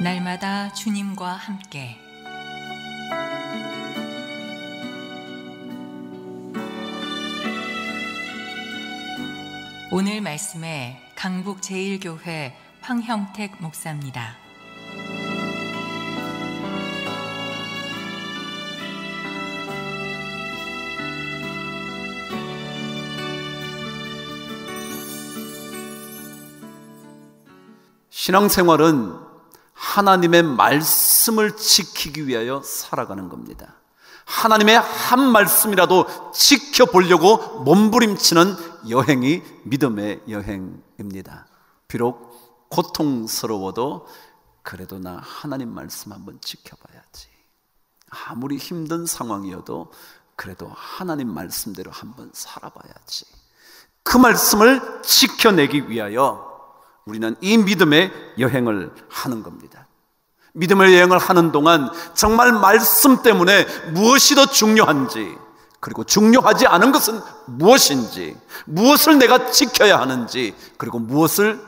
날마다 주님과 함께 오늘 말씀에 강북 제1교회 황형택 목사입니다. 신앙생활은 하나님의 말씀을 지키기 위하여 살아가는 겁니다. 하나님의 한 말씀이라도 지켜보려고 몸부림치는 여행이 믿음의 여행입니다. 비록 고통스러워도 그래도 나 하나님 말씀 한번 지켜봐야지. 아무리 힘든 상황이어도 그래도 하나님 말씀대로 한번 살아봐야지. 그 말씀을 지켜내기 위하여 우리는 이 믿음의 여행을 하는 겁니다. 믿음의 여행을 하는 동안 정말 말씀 때문에 무엇이 더 중요한지, 그리고 중요하지 않은 것은 무엇인지, 무엇을 내가 지켜야 하는지, 그리고 무엇을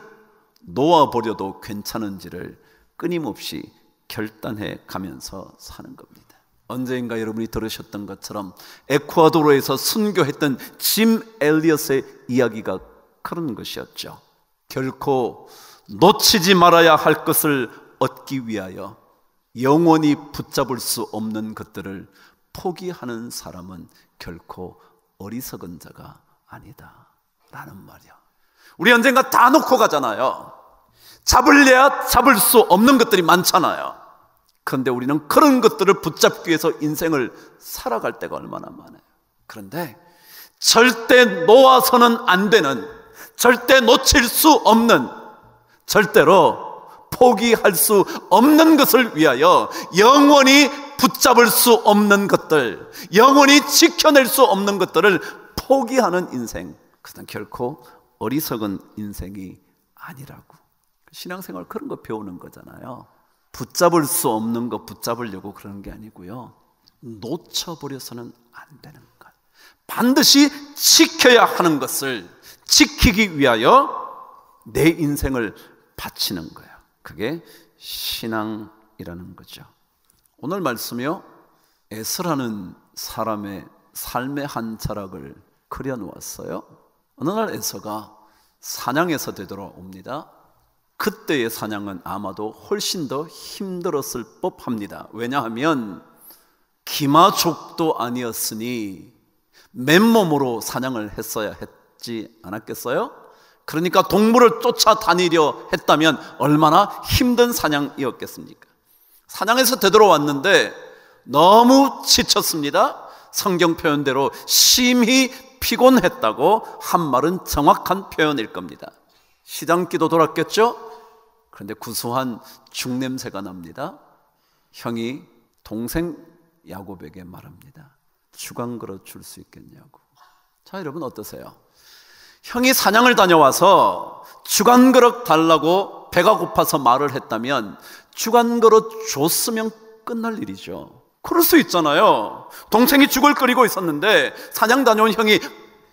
놓아버려도 괜찮은지를 끊임없이 결단해 가면서 사는 겁니다. 언젠가 여러분이 들으셨던 것처럼 에콰도르에서 순교했던 짐 엘리엇의 이야기가 그런 것이었죠. 결코 놓치지 말아야 할 것을 얻기 위하여 영원히 붙잡을 수 없는 것들을 포기하는 사람은 결코 어리석은 자가 아니다 라는 말이야. 우리 언젠가 다 놓고 가잖아요. 잡으려야 잡을 수 없는 것들이 많잖아요. 그런데 우리는 그런 것들을 붙잡기 위해서 인생을 살아갈 때가 얼마나 많아요. 그런데 절대 놓아서는 안 되는, 절대 놓칠 수 없는, 절대로 포기할 수 없는 것을 위하여 영원히 붙잡을 수 없는 것들, 영원히 지켜낼 수 없는 것들을 포기하는 인생, 그것은 결코 어리석은 인생이 아니라고. 신앙생활 그런 거 배우는 거잖아요. 붙잡을 수 없는 거 붙잡으려고 그러는 게 아니고요, 놓쳐버려서는 안 되는 것, 반드시 지켜야 하는 것을 지키기 위하여 내 인생을 바치는 거예요. 그게 신앙이라는 거죠. 오늘 말씀이요, 에서라는 사람의 삶의 한 자락을 그려놓았어요. 어느 날 에서가 사냥에서 되돌아옵니다. 그때의 사냥은 아마도 훨씬 더 힘들었을 법합니다. 왜냐하면 기마족도 아니었으니 맨몸으로 사냥을 했어야 했지 않았겠어요? 그러니까 동물을 쫓아다니려 했다면 얼마나 힘든 사냥이었겠습니까? 사냥에서 되돌아왔는데 너무 지쳤습니다. 성경 표현대로 심히 피곤했다고 한 말은 정확한 표현일 겁니다. 시장기도 돌았겠죠? 그런데 구수한 죽냄새가 납니다. 형이 동생 야곱에게 말합니다. 죽 한 그릇 줄 수 있겠냐고. 자, 여러분 어떠세요? 형이 사냥을 다녀와서 죽 한 그릇 달라고 배가 고파서 말을 했다면 죽 한 그릇 줬으면 끝날 일이죠. 그럴 수 있잖아요. 동생이 죽을 끓이고 있었는데 사냥 다녀온 형이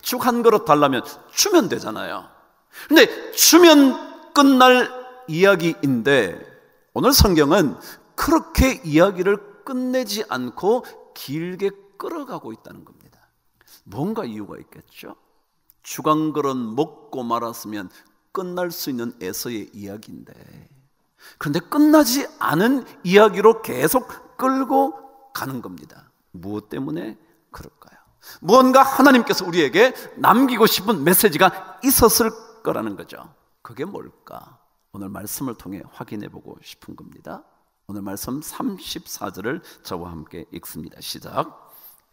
죽 한 그릇 달라면 주면 되잖아요. 근데 주면 끝날 이야기인데 오늘 성경은 그렇게 이야기를 끝내지 않고 길게 끌어가고 있다는 겁니다. 뭔가 이유가 있겠죠? 죽 한 그릇 먹고 말았으면 끝날 수 있는 에서의 이야기인데, 그런데 끝나지 않은 이야기로 계속 끌고 가는 겁니다. 무엇 때문에 그럴까요? 무언가 하나님께서 우리에게 남기고 싶은 메시지가 있었을 거라는 거죠. 그게 뭘까? 오늘 말씀을 통해 확인해 보고 싶은 겁니다. 오늘 말씀 34절을 저와 함께 읽습니다. 시작.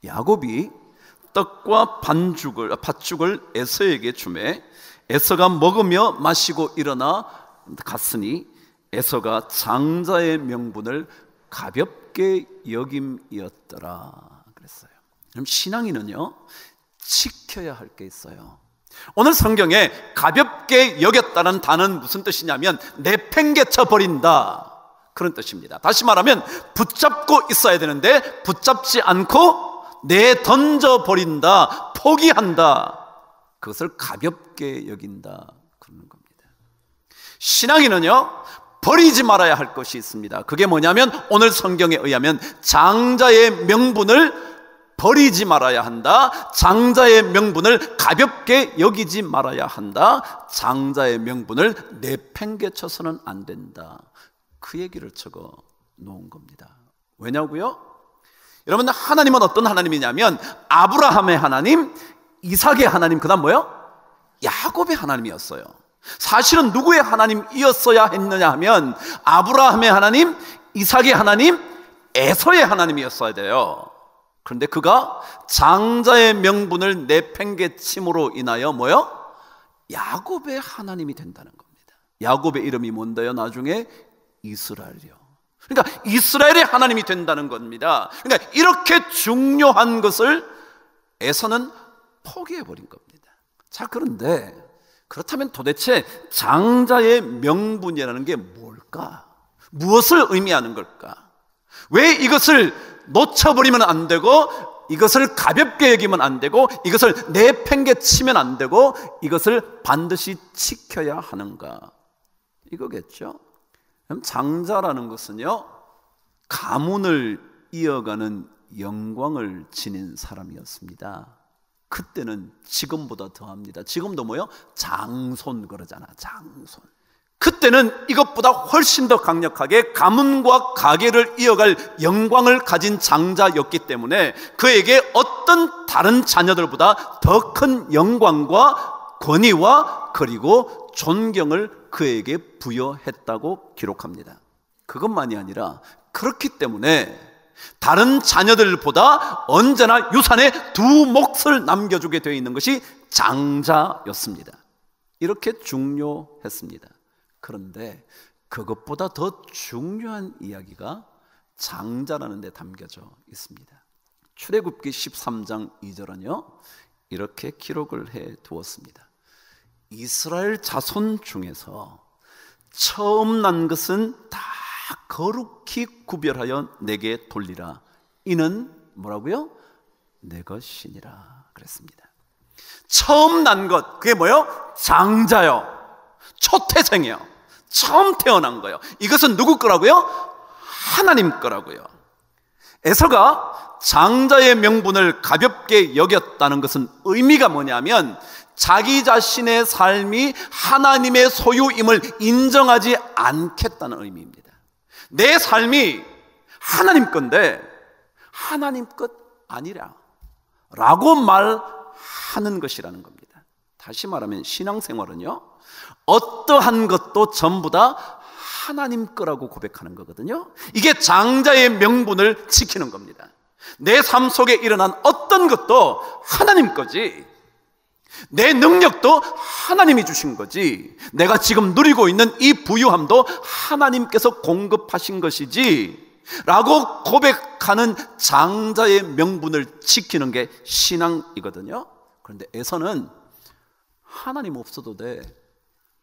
야곱이 떡과 팥죽을 에서에게 주매 에서가 먹으며 마시고 일어나 갔으니 에서가 장자의 명분을 가볍게 여김이었더라 그랬어요. 그럼 신앙인은요, 지켜야 할 게 있어요. 오늘 성경에 가볍게 여겼다는 단어는 무슨 뜻이냐면 내팽개쳐 버린다, 그런 뜻입니다. 다시 말하면 붙잡고 있어야 되는데 붙잡지 않고 내던져 버린다, 포기한다, 그것을 가볍게 여긴다 그러는 겁니다. 신앙인은요, 버리지 말아야 할 것이 있습니다. 그게 뭐냐면 오늘 성경에 의하면 장자의 명분을 버리지 말아야 한다. 장자의 명분을 가볍게 여기지 말아야 한다. 장자의 명분을 내팽개쳐서는 안 된다. 그 얘기를 적어 놓은 겁니다. 왜냐고요? 여러분, 하나님은 어떤 하나님이냐면 아브라함의 하나님, 이삭의 하나님, 그 다음 뭐요? 야곱의 하나님이었어요. 사실은 누구의 하나님이었어야 했느냐 하면 아브라함의 하나님, 이삭의 하나님, 에서의 하나님이었어야 돼요. 그런데 그가 장자의 명분을 내팽개침으로 인하여 뭐요? 야곱의 하나님이 된다는 겁니다. 야곱의 이름이 뭔데요? 나중에 이스라엘이요. 그러니까 이스라엘의 하나님이 된다는 겁니다. 그러니까 이렇게 중요한 것을 에서는 포기해버린 겁니다. 자, 그런데 그렇다면 도대체 장자의 명분이라는 게 뭘까? 무엇을 의미하는 걸까? 왜 이것을 놓쳐버리면 안 되고, 이것을 가볍게 여기면 안 되고, 이것을 내팽개치면 안 되고, 이것을 반드시 지켜야 하는가? 이거겠죠? 그럼 장자라는 것은요, 가문을 이어가는 영광을 지닌 사람이었습니다. 그때는 지금보다 더합니다. 지금도 뭐요? 장손 그러잖아. 장손. 그때는 이것보다 훨씬 더 강력하게 가문과 가계를 이어갈 영광을 가진 장자였기 때문에 그에게 어떤 다른 자녀들보다 더 큰 영광과 권위와 그리고 존경을 그에게 부여했다고 기록합니다. 그것만이 아니라 그렇기 때문에 다른 자녀들보다 언제나 유산에 두 몫을 남겨주게 되어 있는 것이 장자였습니다. 이렇게 중요했습니다. 그런데 그것보다 더 중요한 이야기가 장자라는 데 담겨져 있습니다. 출애굽기 13장 2절은요 이렇게 기록을 해 두었습니다. 이스라엘 자손 중에서 처음 난 것은 다 거룩히 구별하여 내게 돌리라. 이는 뭐라고요? 내 것이니라 그랬습니다. 처음 난 것, 그게 뭐요? 장자요. 초태생이요. 처음 태어난 거예요. 이것은 누구 거라고요? 하나님 거라고요. 에서가 장자의 명분을 가볍게 여겼다는 것은 의미가 뭐냐면 자기 자신의 삶이 하나님의 소유임을 인정하지 않겠다는 의미입니다. 내 삶이 하나님 건데 하나님 것 아니라 라고 말하는 것이라는 겁니다. 다시 말하면 신앙생활은요 어떠한 것도 전부 다 하나님 거라고 고백하는 거거든요. 이게 장자의 명분을 지키는 겁니다. 내 삶 속에 일어난 어떤 것도 하나님 거지, 내 능력도 하나님이 주신 거지, 내가 지금 누리고 있는 이 부유함도 하나님께서 공급하신 것이지 라고 고백하는 장자의 명분을 지키는 게 신앙이거든요. 그런데 에서는 하나님 없어도 돼,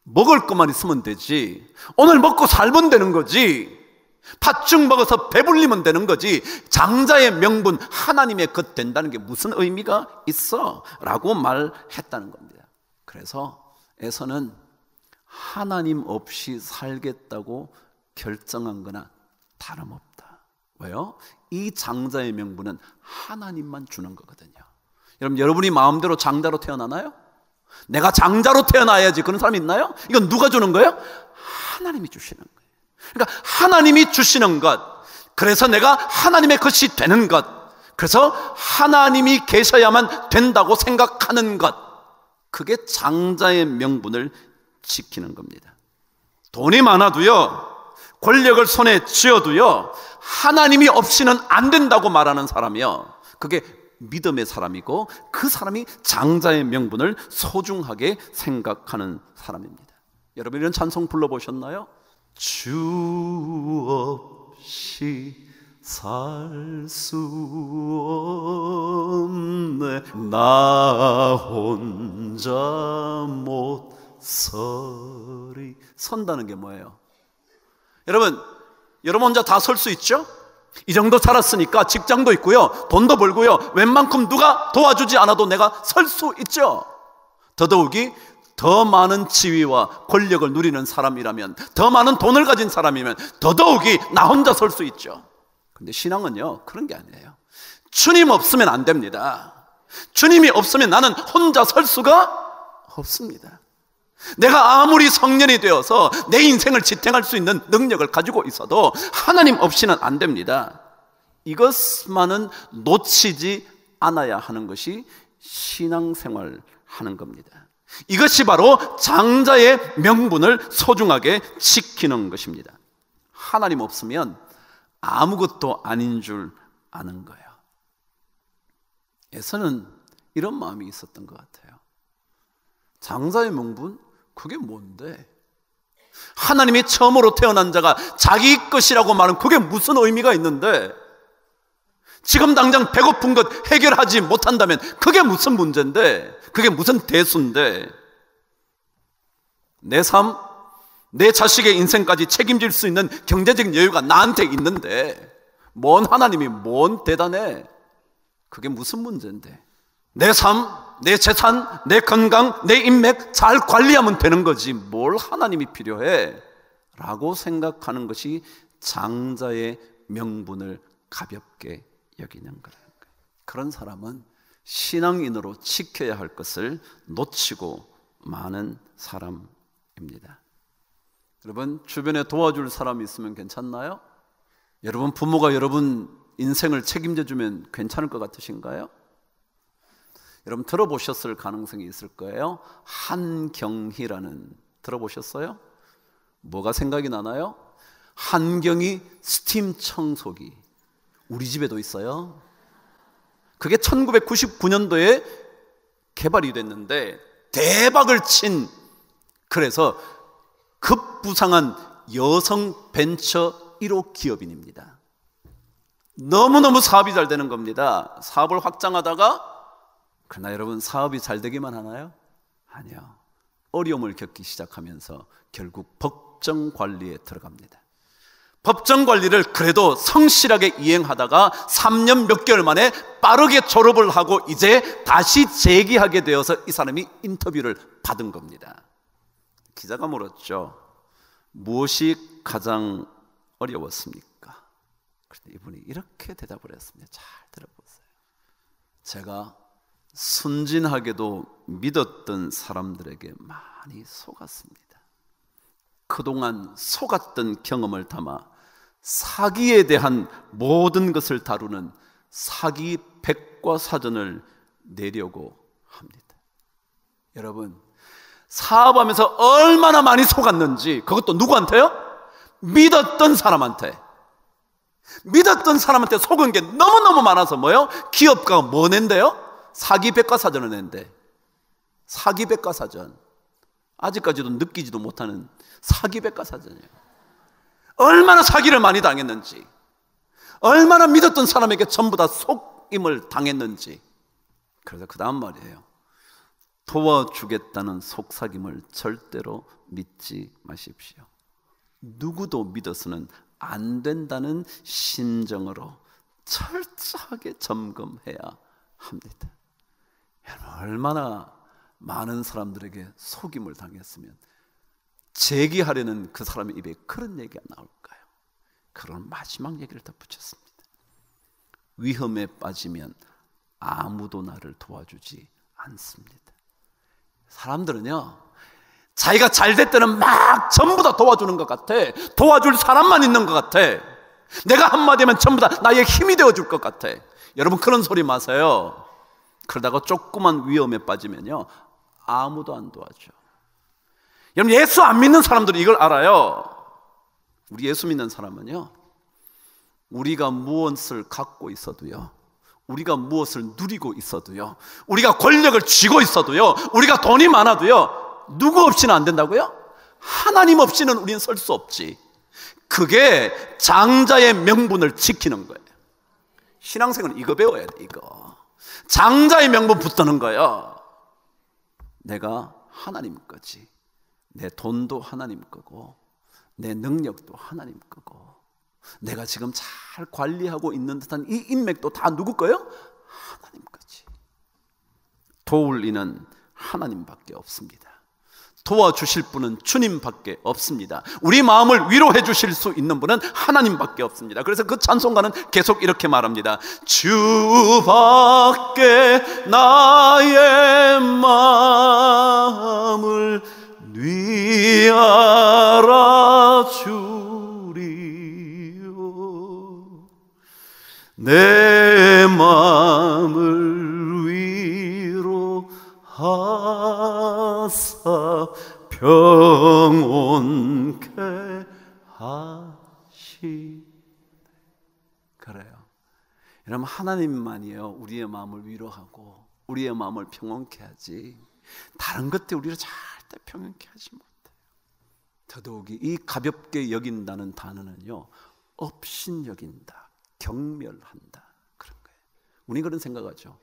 먹을 것만 있으면 되지, 오늘 먹고 살면 되는 거지, 팥죽 먹어서 배불리면 되는 거지, 장자의 명분 하나님의 것 된다는 게 무슨 의미가 있어? 라고 말했다는 겁니다. 그래서 에서는 하나님 없이 살겠다고 결정한 거나 다름없다. 왜요? 이 장자의 명분은 하나님만 주는 거거든요. 여러분이 마음대로 장자로 태어나나요? 내가 장자로 태어나야지 그런 사람이 있나요? 이건 누가 주는 거예요? 하나님이 주시는 거예요. 그러니까 하나님이 주시는 것, 그래서 내가 하나님의 것이 되는 것, 그래서 하나님이 계셔야만 된다고 생각하는 것, 그게 장자의 명분을 지키는 겁니다. 돈이 많아도요, 권력을 손에 쥐어도요, 하나님이 없이는 안 된다고 말하는 사람이요, 그게 믿음의 사람이고 그 사람이 장자의 명분을 소중하게 생각하는 사람입니다. 여러분 이런 찬송 불러보셨나요? 주 없이 살 수 없네, 나 혼자 못 서리. 선다는 게 뭐예요? 여러분 혼자 다 설 수 있죠? 이 정도 살았으니까 직장도 있고요, 돈도 벌고요, 웬만큼 누가 도와주지 않아도 내가 설 수 있죠. 더더욱이 더 많은 지위와 권력을 누리는 사람이라면, 더 많은 돈을 가진 사람이면 더더욱이 나 혼자 설 수 있죠. 근데 신앙은요, 그런 게 아니에요. 주님 없으면 안 됩니다. 주님이 없으면 나는 혼자 설 수가 없습니다. 내가 아무리 성년이 되어서 내 인생을 지탱할 수 있는 능력을 가지고 있어도 하나님 없이는 안 됩니다. 이것만은 놓치지 않아야 하는 것이 신앙생활 하는 겁니다. 이것이 바로 장자의 명분을 소중하게 지키는 것입니다. 하나님 없으면 아무것도 아닌 줄 아는 거예요. 에서는 이런 마음이 있었던 것 같아요. 장자의 명분? 그게 뭔데? 하나님이 처음으로 태어난 자가 자기 것이라고 말하면 그게 무슨 의미가 있는데, 지금 당장 배고픈 것 해결하지 못한다면 그게 무슨 문제인데, 그게 무슨 대수인데, 내 삶, 내 자식의 인생까지 책임질 수 있는 경제적 여유가 나한테 있는데 뭔 하나님이 뭔 대단해? 그게 무슨 문제인데? 내 삶, 내 재산, 내 건강, 내 인맥 잘 관리하면 되는 거지 뭘 하나님이 필요해? 라고 생각하는 것이 장자의 명분을 가볍게 여기는 거라는 거예요. 그런 사람은 신앙인으로 지켜야 할 것을 놓치고 많은 사람입니다. 여러분, 주변에 도와줄 사람이 있으면 괜찮나요? 여러분 부모가 여러분 인생을 책임져 주면 괜찮을 것 같으신가요? 여러분 들어보셨을 가능성이 있을 거예요. 한경희라는, 들어보셨어요? 뭐가 생각이 나나요? 한경희 스팀 청소기, 우리 집에도 있어요. 그게 1999년도에 개발이 됐는데 대박을 친, 그래서 급부상한 여성 벤처 1호 기업인입니다. 너무너무 사업이 잘 되는 겁니다. 사업을 확장하다가, 그러나 여러분 사업이 잘 되기만 하나요? 아니요. 어려움을 겪기 시작하면서 결국 법정 관리에 들어갑니다. 법정 관리를 그래도 성실하게 이행하다가 3년 몇 개월 만에 빠르게 졸업을 하고 이제 다시 재기하게 되어서 이 사람이 인터뷰를 받은 겁니다. 기자가 물었죠. 무엇이 가장 어려웠습니까? 그런데 이분이 이렇게 대답을 했습니다. 잘 들어보세요. 제가 순진하게도 믿었던 사람들에게 많이 속았습니다. 그동안 속았던 경험을 담아 사기에 대한 모든 것을 다루는 사기 백과사전을 내려고 합니다. 여러분, 사업하면서 얼마나 많이 속았는지, 그것도 누구한테요? 믿었던 사람한테. 믿었던 사람한테 속은 게 너무너무 많아서 뭐요? 기업가가 뭐 낸대요? 사기 백과사전을 낸대. 사기 백과사전. 아직까지도 느끼지도 못하는 사기 백과사전이에요. 얼마나 사기를 많이 당했는지, 얼마나 믿었던 사람에게 전부 다 속임을 당했는지. 그래서 그 다음 말이에요. 도와주겠다는 속삭임을 절대로 믿지 마십시오. 누구도 믿어서는 안 된다는 심정으로 철저하게 점검해야 합니다. 얼마나 많은 사람들에게 속임을 당했으면 재기하려는 그 사람의 입에 그런 얘기가 나올까요? 그런 마지막 얘기를 덧붙였습니다. 위험에 빠지면 아무도 나를 도와주지 않습니다. 사람들은요, 자기가 잘 될 때는 막 전부 다 도와주는 것 같아. 도와줄 사람만 있는 것 같아. 내가 한마디 하면 전부 다 나의 힘이 되어줄 것 같아. 여러분 그런 소리 마세요. 그러다가 조그만 위험에 빠지면요, 아무도 안 도와줘. 여러분 예수 안 믿는 사람들이 이걸 알아요. 우리 예수 믿는 사람은요, 우리가 무엇을 갖고 있어도요, 우리가 무엇을 누리고 있어도요, 우리가 권력을 쥐고 있어도요, 우리가 돈이 많아도요, 누구 없이는 안 된다고요? 하나님 없이는 우리는 설 수 없지. 그게 장자의 명분을 지키는 거예요. 신앙생활은 이거 배워야 돼. 이거 장자의 명분 붙드는 거예요. 내가 하나님 거지. 내 돈도 하나님 거고, 내 능력도 하나님 거고, 내가 지금 잘 관리하고 있는 듯한 이 인맥도 다 누구 거예요? 하나님 거지. 도울 이는 하나님밖에 없습니다. 도와주실 분은 주님밖에 없습니다. 우리 마음을 위로해 주실 수 있는 분은 하나님밖에 없습니다. 그래서 그 찬송가는 계속 이렇게 말합니다. 주밖에 나의 마음을 위하라 주리요. 내 마음을 위로하사 평온케 하시네. 그래요. 여러분, 하나님만이요 우리의 마음을 위로하고 우리의 마음을 평온케 하지, 다른 것들 우리를 절대 평온케 하지 못해요. 더더욱이 이 가볍게 여긴다는 단어는요, 업신여긴다, 경멸한다, 그런 거예요. 우리 그런 생각하죠.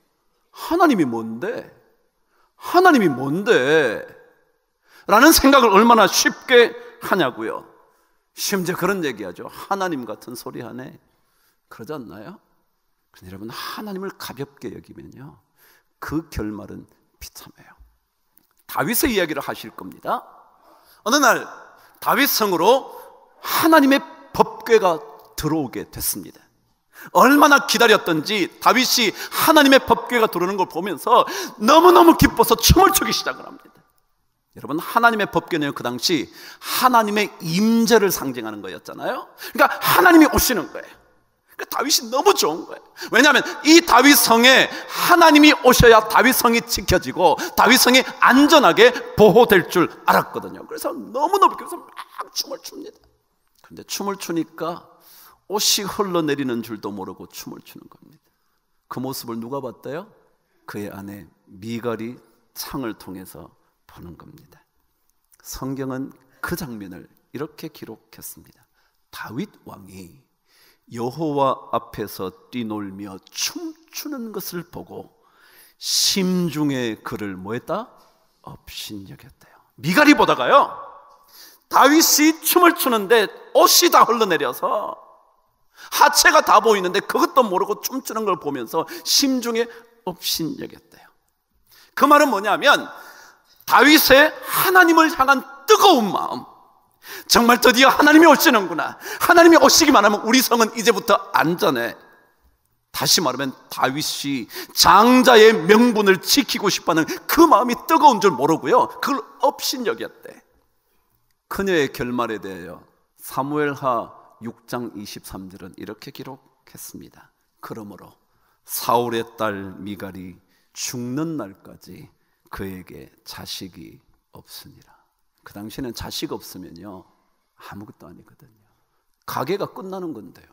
하나님이 뭔데? 하나님이 뭔데? 라는 생각을 얼마나 쉽게 하냐고요. 심지어 그런 얘기하죠. 하나님 같은 소리 하네, 그러지 않나요? 그런데 여러분, 하나님을 가볍게 여기면요, 그 결말은 비참해요. 다윗의 이야기를 하실 겁니다. 어느 날 다윗 성으로 하나님의 법궤가 들어오게 됐습니다. 얼마나 기다렸던지 다윗이 하나님의 법궤가 들어오는 걸 보면서 너무너무 기뻐서 춤을 추기 시작을 합니다. 여러분, 하나님의 법궤는 그 당시 하나님의 임재를 상징하는 거였잖아요. 그러니까 하나님이 오시는 거예요. 그러니까 다윗이 너무 좋은 거예요. 왜냐하면 이 다윗 성에 하나님이 오셔야 다윗 성이 지켜지고 다윗 성이 안전하게 보호될 줄 알았거든요. 그래서 너무너무 그래서 막 춤을 춥니다. 그런데 춤을 추니까 옷이 흘러내리는 줄도 모르고 춤을 추는 겁니다. 그 모습을 누가 봤대요? 그의 아내 미갈이 창을 통해서 보는 겁니다. 성경은 그 장면을 이렇게 기록했습니다. 다윗 왕이 여호와 앞에서 뛰놀며 춤추는 것을 보고 심중에 그를 뭐했다? 업신여겼대요. 미갈이 보다가요, 다윗이 춤을 추는데 옷이 다 흘러내려서 하체가 다 보이는데 그것도 모르고 춤추는 걸 보면서 심중에 업신여겼대요. 그 말은 뭐냐면 다윗의 하나님을 향한 뜨거운 마음, 정말 드디어 하나님이 오시는구나, 하나님이 오시기만 하면 우리 성은 이제부터 안전해. 다시 말하면 다윗이 장자의 명분을 지키고 싶어하는 그 마음이 뜨거운 줄 모르고요, 그걸 업신여겼대. 그녀의 결말에 대하여 사무엘하 6장 23절은 이렇게 기록했습니다. 그러므로 사울의 딸 미갈이 죽는 날까지 그에게 자식이 없으니라. 그 당시에는 자식 없으면요 아무것도 아니거든요. 가게가 끝나는 건데요,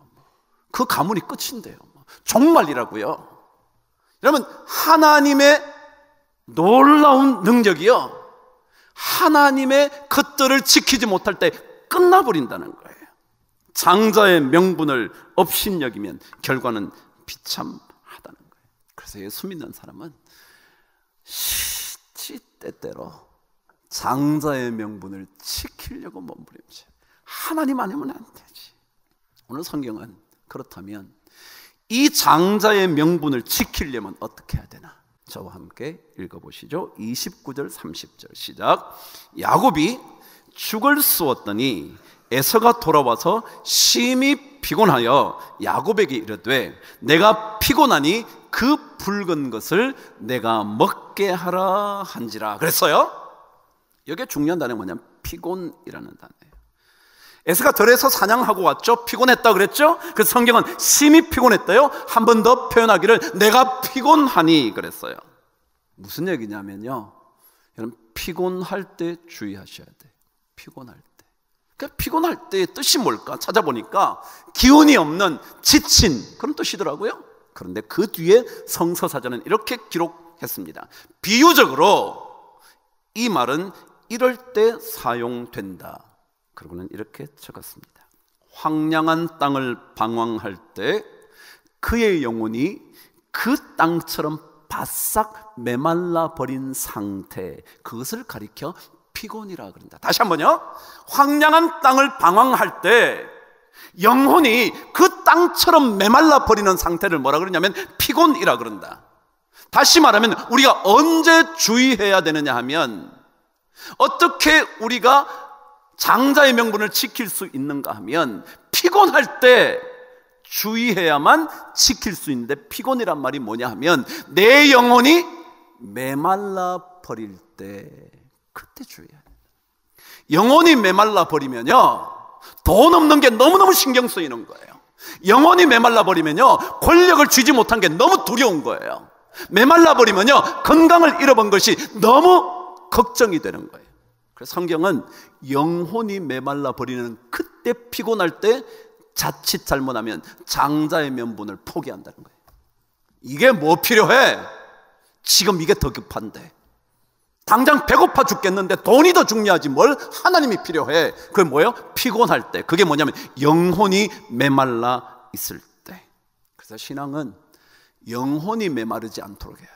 그 가문이 끝인데요, 종말이라고요. 여러분, 하나님의 놀라운 능력이요, 하나님의 것들을 지키지 못할 때 끝나버린다는 거예요. 장자의 명분을 업신여기면 결과는 비참하다는 거예요. 그래서 예수 믿는 사람은 시시때때로 장자의 명분을 지키려고 몸부림쳐요. 하나님 아니면 안 되지. 오늘 성경은 그렇다면 이 장자의 명분을 지키려면 어떻게 해야 되나? 저와 함께 읽어보시죠. 29절 30절 시작. 야곱이 죽을 쏘았더니 에서가 돌아와서 심히 피곤하여 야곱에게 이르되 내가 피곤하니 그 붉은 것을 내가 먹게 하라 한지라. 그랬어요. 여기에 중요한 단어가 뭐냐면 피곤이라는 단어예요. 에서가 들에서 사냥하고 왔죠. 피곤했다 그랬죠. 그래서 성경은 심히 피곤했대요. 한 번 더 표현하기를 내가 피곤하니 그랬어요. 무슨 얘기냐면요, 여러분, 피곤할 때 주의하셔야 돼요. 피곤할 때. 그러니까 피곤할 때의 뜻이 뭘까 찾아보니까 기운이 없는, 지친, 그런 뜻이더라고요. 그런데 그 뒤에 성서사전은 이렇게 기록했습니다. 비유적으로 이 말은 이럴 때 사용된다. 그러고는 이렇게 적었습니다. 황량한 땅을 방황할 때 그의 영혼이 그 땅처럼 바싹 메말라 버린 상태, 그것을 가리켜 피곤이라 그런다. 다시 한번요. 황량한 땅을 방황할 때 영혼이 그 땅처럼 메말라 버리는 상태를 뭐라 그러냐면 피곤이라 그런다. 다시 말하면 우리가 언제 주의해야 되느냐 하면 어떻게 우리가 장자의 명분을 지킬 수 있는가 하면 피곤할 때 주의해야만 지킬 수 있는데, 피곤이란 말이 뭐냐 하면 내 영혼이 메말라 버릴 때, 그때 주의해야 돼요. 영혼이 메말라 버리면요, 돈 없는 게 너무너무 신경 쓰이는 거예요. 영혼이 메말라 버리면요, 권력을 쥐지 못한 게 너무 두려운 거예요. 메말라 버리면요, 건강을 잃어본 것이 너무 걱정이 되는 거예요. 그래서 성경은 영혼이 메말라 버리는 그때, 피곤할 때 자칫 잘못하면 장자의 명분을 포기한다는 거예요. 이게 뭐 필요해? 지금 이게 더 급한데, 당장 배고파 죽겠는데 돈이 더 중요하지 뭘 하나님이 필요해. 그게 뭐예요? 피곤할 때. 그게 뭐냐면 영혼이 메말라 있을 때. 그래서 신앙은 영혼이 메마르지 않도록 해야 돼.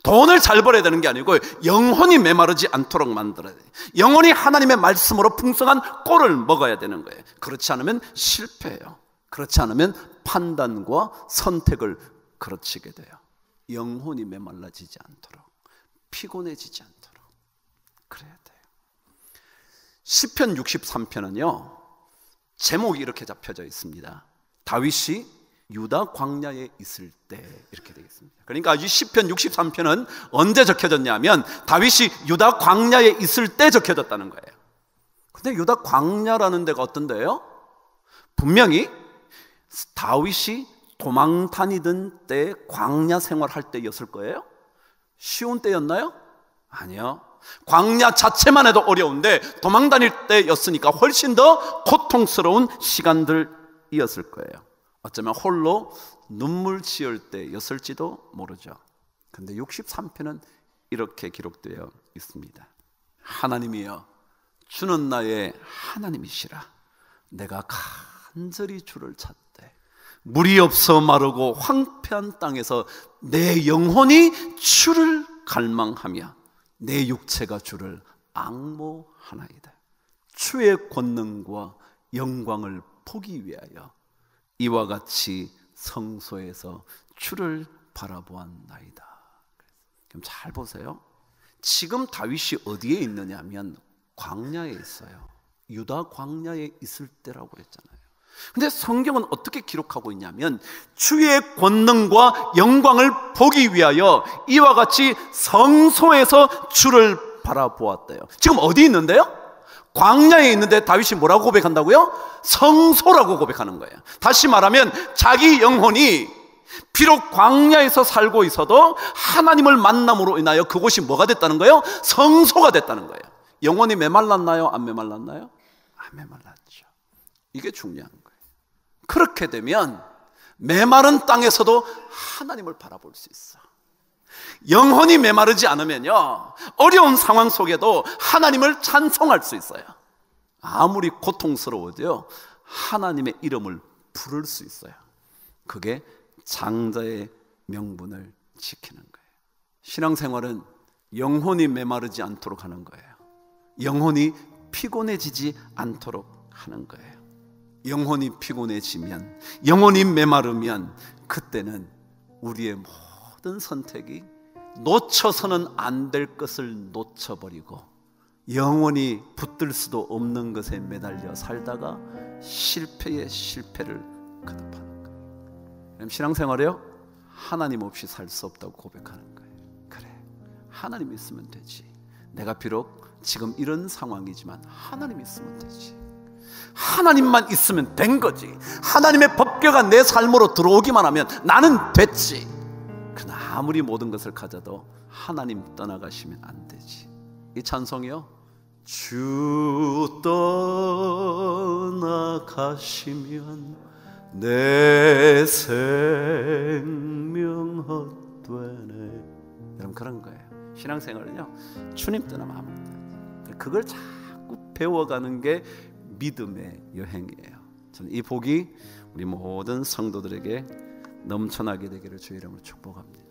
돈을 잘 벌어야 되는 게 아니고 영혼이 메마르지 않도록 만들어야 돼. 영혼이 하나님의 말씀으로 풍성한 꼴을 먹어야 되는 거예요. 그렇지 않으면 실패해요. 그렇지 않으면 판단과 선택을 거치게 돼요. 영혼이 메말라지지 않도록, 피곤해지지 않도록 그래야 돼요. 시편 63편은요, 제목이 이렇게 잡혀져 있습니다. 다윗이 유다 광야에 있을 때, 이렇게 되어 있습니다. 그러니까 이 시편 63편은 언제 적혀졌냐면 다윗이 유다 광야에 있을 때 적혀졌다는 거예요. 근데 유다 광야라는 데가 어떤 데예요? 분명히 다윗이 도망 다니던 때, 광야 생활할 때였을 거예요. 쉬운 때였나요? 아니요. 광야 자체만 해도 어려운데 도망 다닐 때였으니까 훨씬 더 고통스러운 시간들이었을 거예요. 어쩌면 홀로 눈물 지을 때였을지도 모르죠. 근데 63편은 이렇게 기록되어 있습니다. 하나님이여, 주는 나의 하나님이시라. 내가 간절히 주를 찾되 물이 없어 마르고 황폐한 땅에서 내 영혼이 주를 갈망하며 내 육체가 주를 앙모하나이다. 주의 권능과 영광을 보기 위하여 이와 같이 성소에서 주를 바라보았나이다. 그럼 잘 보세요. 지금 다윗이 어디에 있느냐면 광야에 있어요. 유다 광야에 있을 때라고 했잖아요. 근데 성경은 어떻게 기록하고 있냐면 주의 권능과 영광을 보기 위하여 이와 같이 성소에서 주를 바라보았대요. 지금 어디 있는데요? 광야에 있는데 다윗이 뭐라고 고백한다고요? 성소라고 고백하는 거예요. 다시 말하면 자기 영혼이 비록 광야에서 살고 있어도 하나님을 만남으로 인하여 그곳이 뭐가 됐다는 거예요? 성소가 됐다는 거예요. 영혼이 메말랐나요? 안 메말랐나요? 안 메말랐죠. 이게 중요한 거예요. 그렇게 되면 메마른 땅에서도 하나님을 바라볼 수 있어. 영혼이 메마르지 않으면요, 어려운 상황 속에도 하나님을 찬송할 수 있어요. 아무리 고통스러워도요, 하나님의 이름을 부를 수 있어요. 그게 장자의 명분을 지키는 거예요. 신앙생활은 영혼이 메마르지 않도록 하는 거예요. 영혼이 피곤해지지 않도록 하는 거예요. 영혼이 피곤해지면, 영혼이 메마르면 그때는 우리의 모든 선택이 놓쳐서는 안 될 것을 놓쳐버리고 영원히 붙들 수도 없는 것에 매달려 살다가 실패에 실패를 거듭하는 거예요. 그럼 신앙생활이요? 하나님 없이 살 수 없다고 고백하는 거예요. 그래, 하나님 있으면 되지. 내가 비록 지금 이런 상황이지만 하나님 있으면 되지. 하나님만 있으면 된 거지. 하나님의 법궤가 내 삶으로 들어오기만 하면 나는 됐지. 그러나 아무리 모든 것을 가져도 하나님 떠나가시면 안 되지. 이 찬송이요, 주 떠나가시면 내 생명 헛되네. 여러분, 그런 거예요. 신앙생활은요, 주님 떠나면 안 돼. 그걸 자꾸 배워가는 게 믿음의 여행이에요. 저는 이 복이 우리 모든 성도들에게 넘쳐나게 되기를 주의 이름으로 축복합니다.